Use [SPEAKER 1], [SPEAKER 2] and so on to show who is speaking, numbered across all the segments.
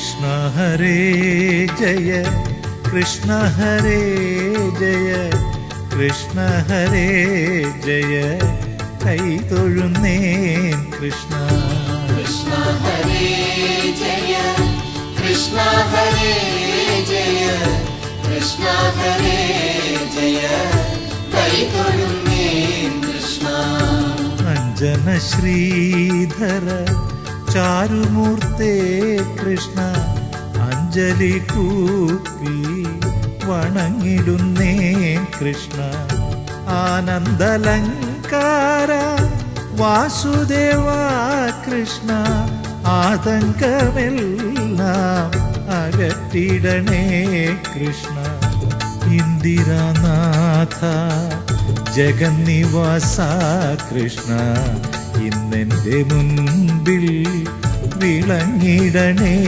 [SPEAKER 1] കൃഷ്ണ ഹരേ ജയ കൃഷ്ണ ഹരേ ജയ കൃഷ്ണ ഹരേ ജയ കൈതൊഴുന്നേൻ കൃഷ്ണ.
[SPEAKER 2] കൃഷ്ണ ഹരേ ജയ കൃഷ്ണ ഹരേ ജയ കൃഷ്ണ ഹരേ ജയ കൈതൊഴുന്നേൻ കൃഷ്ണ.
[SPEAKER 1] അഞ്ജന ശ്രീധര ചാരുമൂർത്തേ കൃഷ്ണ അഞ്ജലി കൂപ്പി വണങ്ങിടുന്നേൻ കൃഷ്ണ. ആനന്ദലങ്കാര വാസുദേവ കൃഷ്ണ ആതങ്കമെല്ലാം അകറ്റിടണേ കൃഷ്ണ. ഇന്ദിരാനാഥ ജഗന്നിവാസ കൃഷ്ണ ഇന്നെൻ്റെ മുൻപിൽ വിളങ്ങിടണേ.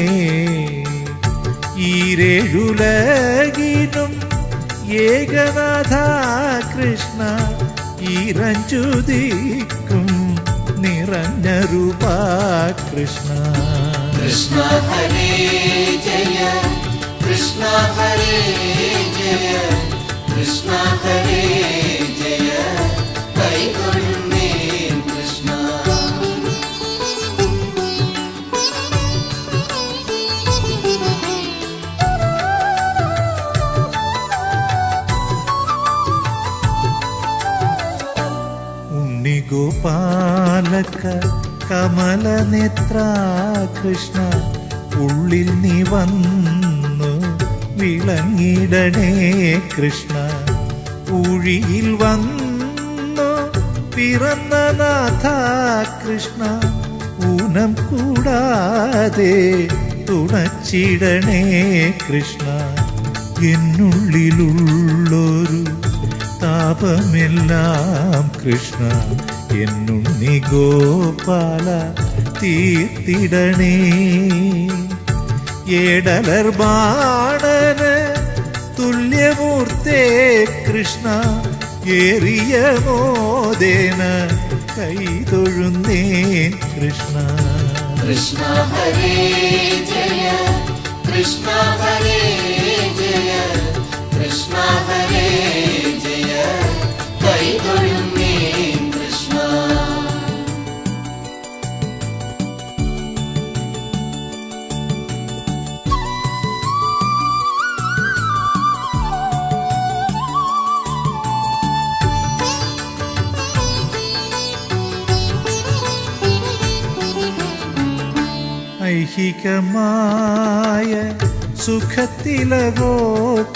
[SPEAKER 1] ഈരേഴുലകിനും ഏകനാഥ കൃഷ്ണ ഈരഞ്ചുദിക്കും നിറഞ്ഞ രൂപ കൃഷ്ണ.
[SPEAKER 2] കൃഷ്ണ ഹരേ ജയ കൃഷ്ണ ഹരേ ജയ കൃഷ്ണ ഹരേ ജയ കൈതൊഴുന്നേൻ കൃഷ്ണ.
[SPEAKER 1] ഉണ്ണിഗോപാലക കമലനേത്ര കൃഷ്ണ ഉള്ളിൽ നീ വന്നു വിളങ്ങിടണേ കൃഷ്ണ. ഊഴിയിൽ വന്നു പിറന്ന നാഥ കൃഷ്ണ ഊനം കൂടാതെ തുണച്ചിടണേ കൃഷ്ണ. എന്നുള്ളിലുള്ളൊരു താപമെല്ലാം കൃഷ്ണ എന്നുണ്ണി ഗോപാല തീർത്തിടണേ. ഏടലർ ബാണന് തുല്യമൂർത്തേ കൃഷ്ണ ഏറിയ മോദേന കൈതൊഴുന്നേൻ കൃഷ്ണ.
[SPEAKER 2] കൃഷ്ണ ഹരേ ജയ കൃഷ്ണ ഹരേ ജയ കൃഷ്ണ ഹരേ ജയ കൈതൊഴുന്നേൻ കൃഷ്ണ.
[SPEAKER 1] ഐഹികമായ സുഖത്തിലകോ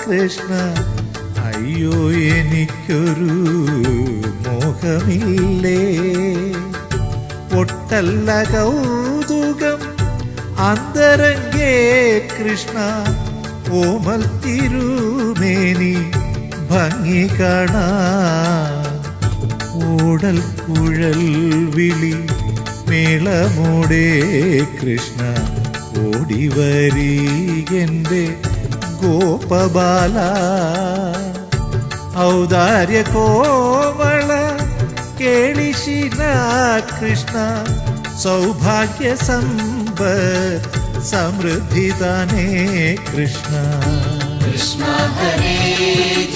[SPEAKER 1] കൃഷ്ണ അയ്യോ എനിക്കൊരു മോഹമില്ലേ. ഒട്ടല്ല കൗതുകം അന്തരംഗേ കൃഷ്ണ ഓമൽ തിരുമേനി ഭംഗി കാണാൻ. ഓടൽ കുഴൽ വിളി മേളമോടെ കൃഷ്ണ ഓടിവരീകന്റെ ഗോപബാല. ഔദാര്യ കോമള കേളിശീല കൃഷ്ണ സൗഭാഗ്യ സമ്പത്ത് സമൃദ്ധിദാനേ കൃഷ്ണ.
[SPEAKER 2] കൃഷ്ണ ഹരേ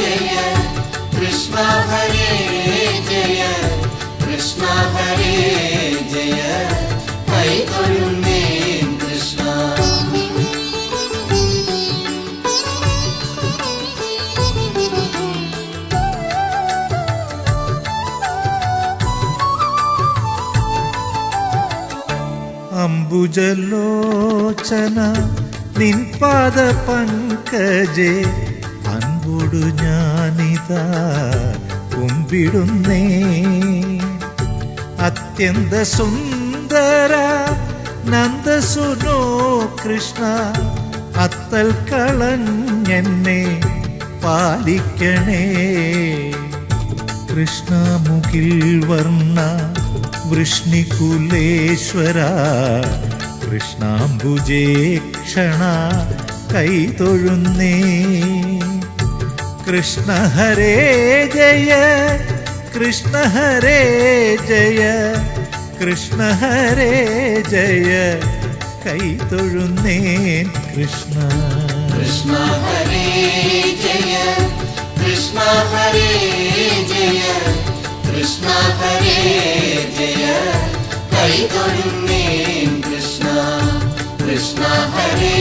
[SPEAKER 2] ജയ കൃഷ്ണ ഹരേ ജയ കൃഷ്ണ ഹരേ ജയ കൈതൊഴുന്നേൻ കൃഷ്ണ.
[SPEAKER 1] അംബുജലോചന നിൻ പാദ പങ്കജേ അൻപൊടു ഞാനിതാ കുമ്പിടുന്നേ. അത്യന്ത സുന്ദര നന്ദസുനോ കൃഷ്ണ അത്തൽ കളഞ്ഞെന്നെ പാലിക്കണേ. കൃഷ്ണ മുകിൽ വർണ്ണ വൃഷ്ണികുലേശ്വര കൃഷ്ണാംബുജേ ക്ഷണ കൈതൊഴുന്നേ. കൃഷ്ണ ഹരേ ജയ കൃഷ്ണ ഹരേ ജയ കൃഷ്ണ ഹരേ ജയ കൈതൊഴുന്നേൻ കൃഷ്ണ.
[SPEAKER 2] കൃഷ്ണ ഹരേ ജയ കൃഷ്ണ ഹരേ ജയ കൃഷ്ണ ഹരേ ജയ കൈതൊഴുന്നേൻ കൃഷ്ണ. കൃഷ്ണ ഹരേ